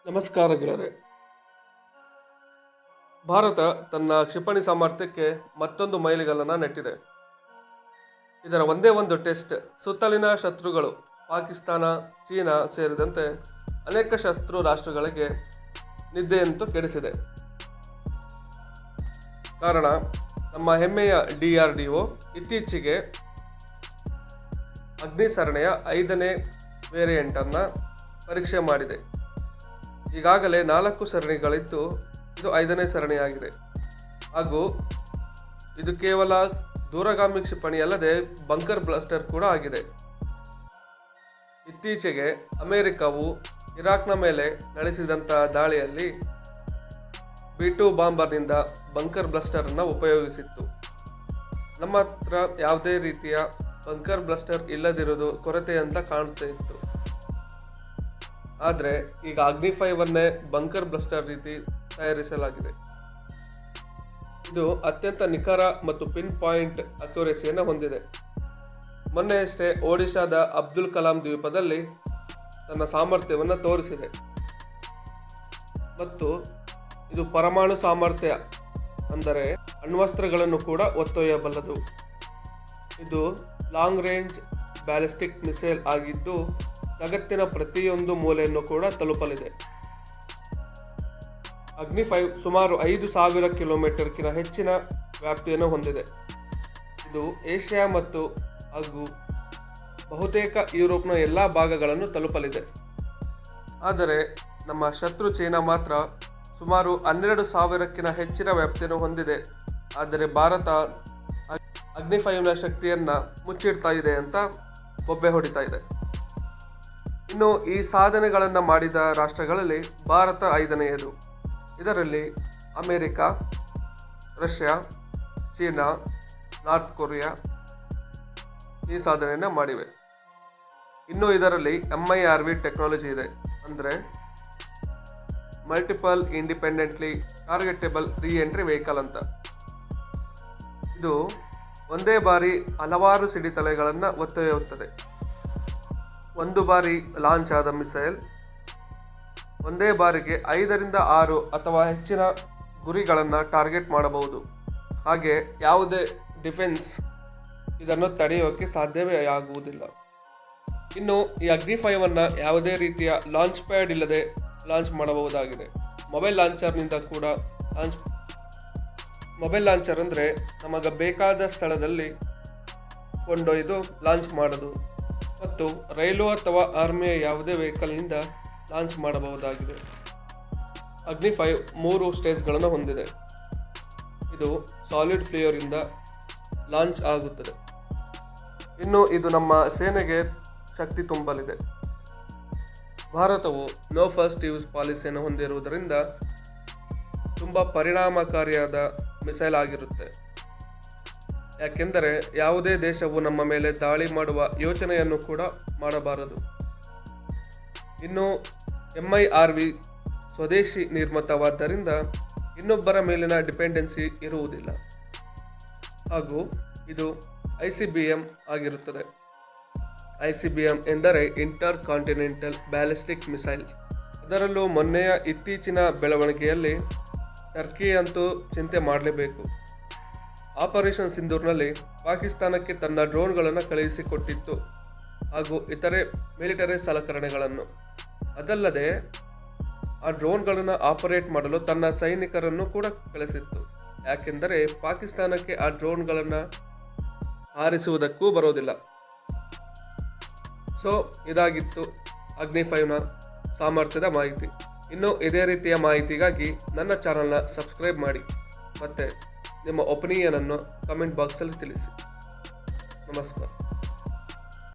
ನಮಸ್ಕಾರ ಗೆಳೆಯರೆ. ಭಾರತ ತನ್ನ ಕ್ಷಿಪಣಿ ಸಾಮರ್ಥ್ಯಕ್ಕೆ ಮತ್ತೊಂದು ಮೈಲಿಗಲ್ಲನ್ನು ನೆಟ್ಟಿದೆ. ಇದರ ಒಂದೇ ಒಂದು ಟೆಸ್ಟ್ ಸುತ್ತಲಿನ ಶತ್ರುಗಳು ಪಾಕಿಸ್ತಾನ, ಚೀನಾ ಸೇರಿದಂತೆ ಅನೇಕ ಶತ್ರು ರಾಷ್ಟ್ರಗಳಿಗೆ ನಿದ್ದೆಯಂತೂ ಕೆಡಿಸಿದೆ. ಕಾರಣ ನಮ್ಮ ಹೆಮ್ಮೆಯ DRDO ಇತ್ತೀಚೆಗೆ ಅಗ್ನಿ ಸರಣಿಯ 5ನೇ ವೇರಿಯಂಟನ್ನು ಪರೀಕ್ಷೆ ಮಾಡಿದೆ. ಈಗಾಗಲೇ 4 ಸರಣಿಗಳಿದ್ದು ಇದು 5ನೇ ಸರಣಿಯಾಗಿದೆ. ಹಾಗೂ ಇದು ಕೇವಲ ದೂರಗಾಮಿ ಕ್ಷಿಪಣಿ ಅಲ್ಲದೆ ಬಂಕರ್ ಬ್ಲಾಸ್ಟರ್ ಕೂಡ ಆಗಿದೆ. ಇತ್ತೀಚೆಗೆ ಅಮೆರಿಕವು ಇರಾಕ್ನ ಮೇಲೆ ನಡೆಸಿದಂಥ ದಾಳಿಯಲ್ಲಿ B-2 ಬಾಂಬರ್ನಿಂದ ಬಂಕರ್ ಬ್ಲಾಸ್ಟರನ್ನು ಉಪಯೋಗಿಸಿತ್ತು. ನಮ್ಮ ಹತ್ರ ಯಾವುದೇ ರೀತಿಯ ಬಂಕರ್ ಬ್ಲಾಸ್ಟರ್ ಇಲ್ಲದಿರುವುದು ಕೊರತೆ ಅಂತ ಕಾಣ್ತಾ ಇತ್ತು. ಆದರೆ ಈಗ ಅಗ್ನಿ 5ಅನ್ನೇ ಬಂಕರ್ ಬ್ಲಾಸ್ಟರ್ ರೀತಿ ತಯಾರಿಸಲಾಗಿದೆ. ಇದು ಅತ್ಯಂತ ನಿಖರ ಮತ್ತು ಪಿನ್ ಪಾಯಿಂಟ್ ಅಕ್ಯುರೆಸಿಯನ್ನು ಹೊಂದಿದೆ. ಮೊನ್ನೆಯಷ್ಟೇ ಒಡಿಶಾದ ಅಬ್ದುಲ್ ಕಲಾಂ ದ್ವೀಪದಲ್ಲಿ ತನ್ನ ಸಾಮರ್ಥ್ಯವನ್ನು ತೋರಿಸಿದೆ. ಮತ್ತು ಇದು ಪರಮಾಣು ಸಾಮರ್ಥ್ಯ, ಅಂದರೆ ಅಣ್ವಸ್ತ್ರಗಳನ್ನು ಕೂಡ ಹೊತ್ತೊಯ್ಯಬಲ್ಲದು. ಇದು ಲಾಂಗ್ ರೇಂಜ್ ಬ್ಯಾಲಿಸ್ಟಿಕ್ ಮಿಸೈಲ್ ಆಗಿದ್ದು ಜಗತ್ತಿನ ಪ್ರತಿಯೊಂದು ಮೂಲೆಯನ್ನು ಕೂಡ ತಲುಪಲಿದೆ. ಅಗ್ನಿ 5 ಸುಮಾರು 5,000 ಕಿಲೋಮೀಟರ್ಗಿಂತ ಹೆಚ್ಚಿನ ವ್ಯಾಪ್ತಿಯನ್ನು ಹೊಂದಿದೆ. ಇದು ಏಷ್ಯಾ ಮತ್ತು ಹಾಗೂ ಬಹುತೇಕ ಯುರೋಪ್ನ ಎಲ್ಲ ಭಾಗಗಳನ್ನು ತಲುಪಲಿದೆ. ಆದರೆ ನಮ್ಮ ಶತ್ರು ಚೀನಾ ಮಾತ್ರ ಸುಮಾರು 12,000ಕ್ಕಿಂತ ಹೆಚ್ಚಿನ ವ್ಯಾಪ್ತಿಯನ್ನು ಹೊಂದಿದೆ. ಆದರೆ ಭಾರತ ಅಗ್ನಿ 5ನ ಶಕ್ತಿಯನ್ನು ಮುಚ್ಚಿಡ್ತಾ ಇದೆ ಅಂತ ಬೊಬ್ಬೆ ಹೊಡಿತಾ ಇದೆ. ಇನ್ನು ಈ ಸಾಧನೆಗಳನ್ನು ಮಾಡಿದ ರಾಷ್ಟ್ರಗಳಲ್ಲಿ ಭಾರತ 5ನೇಯದು. ಇದರಲ್ಲಿ America, Russia, China, north Korea ಈ ಸಾಧನೆಯನ್ನು ಮಾಡಿವೆ. ಇನ್ನು ಇದರಲ್ಲಿ MIRV ಟೆಕ್ನಾಲಜಿ ಇದೆ, ಅಂದರೆ ಮಲ್ಟಿಪಲ್ ಇಂಡಿಪೆಂಡೆಂಟ್ಲಿ ಟಾರ್ಗೆಟೇಬಲ್ ರೀಎಂಟ್ರಿ ವೆಹಿಕಲ್ ಅಂತ. ಇದು ಒಂದೇ ಬಾರಿ ಹಲವಾರು ಸಿಡಿತಲೆಗಳನ್ನು ಹೊತ್ತೊಯ್ಯುತ್ತದೆ. ಒಂದು ಬಾರಿ ಲಾಂಚ್ ಆದ ಮಿಸೈಲ್ ಒಂದೇ ಬಾರಿಗೆ 5ರಿಂದ 6 ಅಥವಾ ಹೆಚ್ಚಿನ ಗುರಿಗಳನ್ನು ಟಾರ್ಗೆಟ್ ಮಾಡಬಹುದು. ಹಾಗೆ ಯಾವುದೇ ಡಿಫೆನ್ಸ್ ಇದನ್ನು ತಡೆಯೋಕ್ಕೆ ಸಾಧ್ಯವೇ ಆಗುವುದಿಲ್ಲ. ಇನ್ನು ಈ ಅಗ್ನಿ 5ಅನ್ನು ಯಾವುದೇ ರೀತಿಯ ಲಾಂಚ್ ಪ್ಯಾಡ್ ಇಲ್ಲದೆ ಲಾಂಚ್ ಮಾಡಬಹುದಾಗಿದೆ. ಮೊಬೈಲ್ ಲಾಂಚರ್ನಿಂದ ಕೂಡ ಮೊಬೈಲ್ ಲಾಂಚರ್ ಅಂದರೆ ನಮಗೆ ಬೇಕಾದ ಸ್ಥಳದಲ್ಲಿ ಕೊಂಡೊಯ್ದು ಲಾಂಚ್ ಮಾಡೋದು, ಮತ್ತು ರೈಲು ಅಥವಾ ಆರ್ಮಿಯ ಯಾವುದೇ ವೆಹಿಕಲ್ನಿಂದ ಲಾಂಚ್ ಮಾಡಬಹುದಾಗಿದೆ. ಅಗ್ನಿ 5 3 ಸ್ಟೇಜ್ಗಳನ್ನು ಹೊಂದಿದೆ. ಇದು ಸಾಲಿಡ್ ಫ್ಯೂಯರಿಂದ ಲಾಂಚ್ ಆಗುತ್ತದೆ. ಇನ್ನು ಇದು ನಮ್ಮ ಸೇನೆಗೆ ಶಕ್ತಿ ತುಂಬಲಿದೆ. ಭಾರತವು ನೋ ಫಸ್ಟ್ ಯೂಸ್ ಪಾಲಿಸಿಯನ್ನು ಹೊಂದಿರುವುದರಿಂದ ತುಂಬ ಪರಿಣಾಮಕಾರಿಯಾದ ಮಿಸೈಲ್ ಆಗಿರುತ್ತೆ. ಯಾಕೆಂದರೆ ಯಾವುದೇ ದೇಶವು ನಮ್ಮ ಮೇಲೆ ದಾಳಿ ಮಾಡುವ ಯೋಚನೆಯನ್ನು ಕೂಡ ಮಾಡಬಾರದು. ಇನ್ನು MIRV ಸ್ವದೇಶಿ ನಿರ್ಮಿತವಾದ್ದರಿಂದ ಇನ್ನೊಬ್ಬರ ಮೇಲಿನ ಡಿಪೆಂಡೆನ್ಸಿ ಇರುವುದಿಲ್ಲ. ಹಾಗೂ ಇದು ICBM ಆಗಿರುತ್ತದೆ. ICBM ಎಂದರೆ ಇಂಟರ್ ಕಾಂಟಿನೆಂಟಲ್ ಬ್ಯಾಲಿಸ್ಟಿಕ್ ಮಿಸೈಲ್. ಅದರಲ್ಲೂ ಮೊನ್ನೆಯ ಇತ್ತೀಚಿನ ಬೆಳವಣಿಗೆಯಲ್ಲಿ ಟರ್ಕಿ ಅಂತೂ ಚಿಂತೆ ಮಾಡಲೇಬೇಕು. ಆಪರೇಷನ್ ಸಿಂಧೂರ್ನಲ್ಲಿ ಪಾಕಿಸ್ತಾನಕ್ಕೆ ತನ್ನ ಡ್ರೋನ್ಗಳನ್ನು ಕಳುಹಿಸಿಕೊಟ್ಟಿತ್ತು, ಹಾಗೂ ಇತರೆ ಮಿಲಿಟರಿ ಸಲಕರಣೆಗಳನ್ನು. ಅದಲ್ಲದೆ ಆ ಡ್ರೋನ್ಗಳನ್ನು ಆಪರೇಟ್ ಮಾಡಲು ತನ್ನ ಸೈನಿಕರನ್ನು ಕೂಡ ಕಳಿಸಿತ್ತು. ಯಾಕೆಂದರೆ ಪಾಕಿಸ್ತಾನಕ್ಕೆ ಆ ಡ್ರೋನ್ಗಳನ್ನು ಹಾರಿಸುವುದಕ್ಕೂ ಬರೋದಿಲ್ಲ. ಸೊ ಇದಾಗಿತ್ತು ಅಗ್ನಿ 5ನ ಸಾಮರ್ಥ್ಯದ ಮಾಹಿತಿ. ಇನ್ನು ಇದೇ ರೀತಿಯ ಮಾಹಿತಿಗಾಗಿ ನನ್ನ ಚಾನಲ್ನ ಸಬ್ಸ್ಕ್ರೈಬ್ ಮಾಡಿ, ಮತ್ತು ನಿಮ್ಮ ಒಪಿನಿಯನನ್ನು ಕಮೆಂಟ್ ಬಾಕ್ಸಲ್ಲಿ ತಿಳಿಸಿ. ನಮಸ್ಕಾರ.